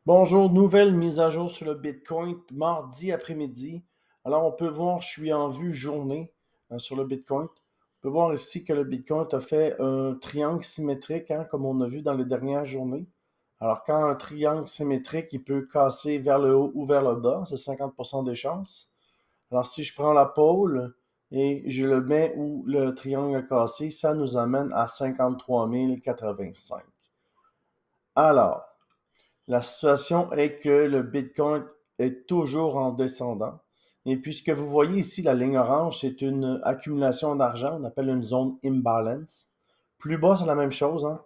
Bonjour, nouvelle mise à jour sur le Bitcoin mardi après-midi. Alors, on peut voir, je suis en vue journée sur le Bitcoin. On peut voir ici que le Bitcoin a fait un triangle symétrique, hein, comme on a vu dans les dernières journées. Alors, quand un triangle symétrique, il peut casser vers le haut ou vers le bas, c'est 50% des chances. Alors, si je prends la pôle et je le mets où le triangle a cassé, ça nous amène à 53 085. Alors, la situation est que le Bitcoin est toujours en descendant. Et puis, ce que vous voyez ici, la ligne orange, c'est une accumulation d'argent. On appelle une zone imbalance. Plus bas, c'est la même chose, hein?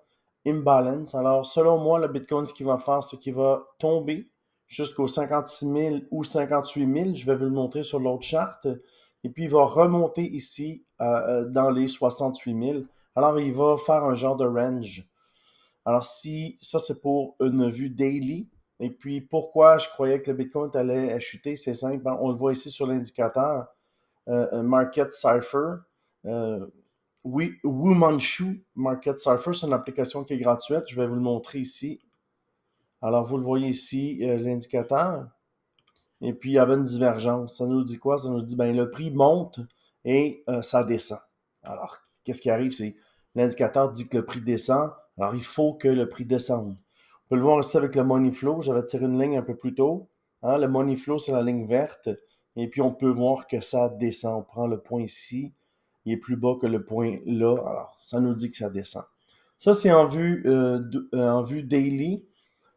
Imbalance. Alors, selon moi, le Bitcoin, ce qu'il va faire, c'est qu'il va tomber jusqu'aux 56 000 ou 58 000. Je vais vous le montrer sur l'autre charte. Et puis, il va remonter ici dans les 68 000. Alors, il va faire un genre de range. Alors, si ça, c'est pour une vue daily. Et puis, pourquoi je croyais que le Bitcoin allait chuter, c'est simple, hein. On le voit ici sur l'indicateur Market Cipher. Euh, oui, Womanshu Market Cipher, c'est une application qui est gratuite. Je vais vous le montrer ici. Alors, vous le voyez ici, l'indicateur. Et puis, il y avait une divergence. Ça nous dit quoi? Ça nous dit, ben, le prix monte et ça descend. Alors, qu'est-ce qui arrive? C'est l'indicateur dit que le prix descend. Alors, il faut que le prix descende. On peut le voir ici avec le money flow. J'avais tiré une ligne un peu plus tôt. Hein, le money flow, c'est la ligne verte. Et puis, on peut voir que ça descend. On prend le point ici. Il est plus bas que le point là. Alors, ça nous dit que ça descend. Ça, c'est en vue daily.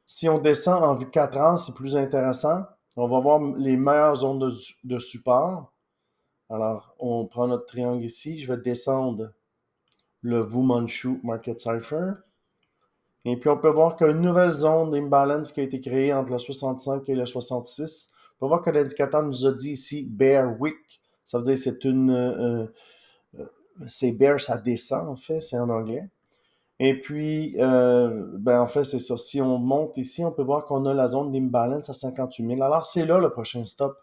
Si on descend en vue 4 heures, c'est plus intéressant. On va voir les meilleures zones de support. Alors, on prend notre triangle ici. Je vais descendre le Wumanshu Market Cipher. Et puis, on peut voir qu'il y a une nouvelle zone d'imbalance qui a été créée entre le 65 et le 66. On peut voir que l'indicateur nous a dit ici Bear Wick. Ça veut dire que c'est bear, ça descend en fait, c'est en anglais. Et puis, ben en fait, c'est ça. Si on monte ici, on peut voir qu'on a la zone d'imbalance à 58 000. Alors, c'est là le prochain stop.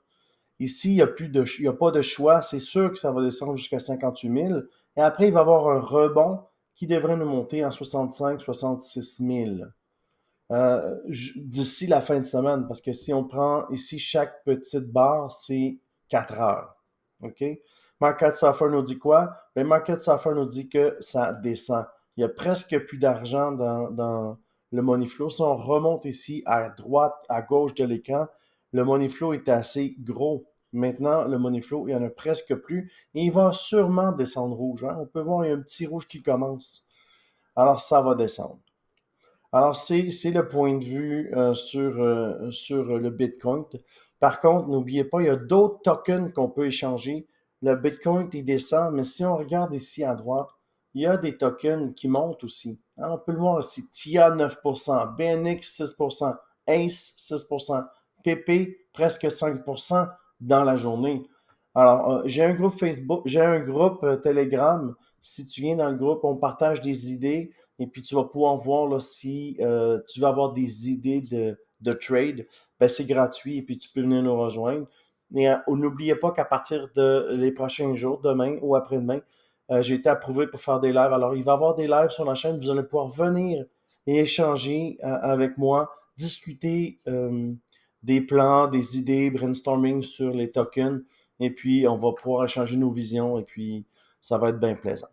Ici, il y a pas de choix. C'est sûr que ça va descendre jusqu'à 58 000. Et après, il va y avoir un rebond qui devrait nous monter en 65, 66 000 d'ici la fin de semaine. Parce que si on prend ici chaque petite barre, c'est 4 heures. OK? Market Cipher nous dit quoi? Ben, Market Cipher nous dit que ça descend. Il y a presque plus d'argent dans le money flow. Si on remonte ici à droite, à gauche de l'écran, le money flow est assez gros. Maintenant, le money flow, il n'y en a presque plus. Et il va sûrement descendre rouge, hein. On peut voir, il y a un petit rouge qui commence. Alors, ça va descendre. Alors, c'est le point de vue sur le Bitcoin. Par contre, n'oubliez pas, il y a d'autres tokens qu'on peut échanger. Le Bitcoin, il descend, mais si on regarde ici à droite, il y a des tokens qui montent aussi. Hein, on peut le voir ici, TIA 9%, BNX 6%, ACE 6%, PP presque 5% dans la journée. Alors, j'ai un groupe Facebook, j'ai un groupe Telegram. Si tu viens dans le groupe, on partage des idées. Et puis, tu vas pouvoir voir là, si tu vas avoir des idées de trade. Ben, c'est gratuit et puis tu peux venir nous rejoindre. Et n'oubliez pas qu'à partir de les prochains jours, demain ou après-demain, j'ai été approuvé pour faire des lives. Alors, il va y avoir des lives sur la chaîne. Vous allez pouvoir venir et échanger avec moi, discuter des plans, des idées, brainstorming sur les tokens. Et puis, on va pouvoir échanger nos visions et puis, ça va être bien plaisant.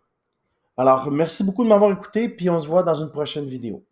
Alors, merci beaucoup de m'avoir écouté, puis on se voit dans une prochaine vidéo.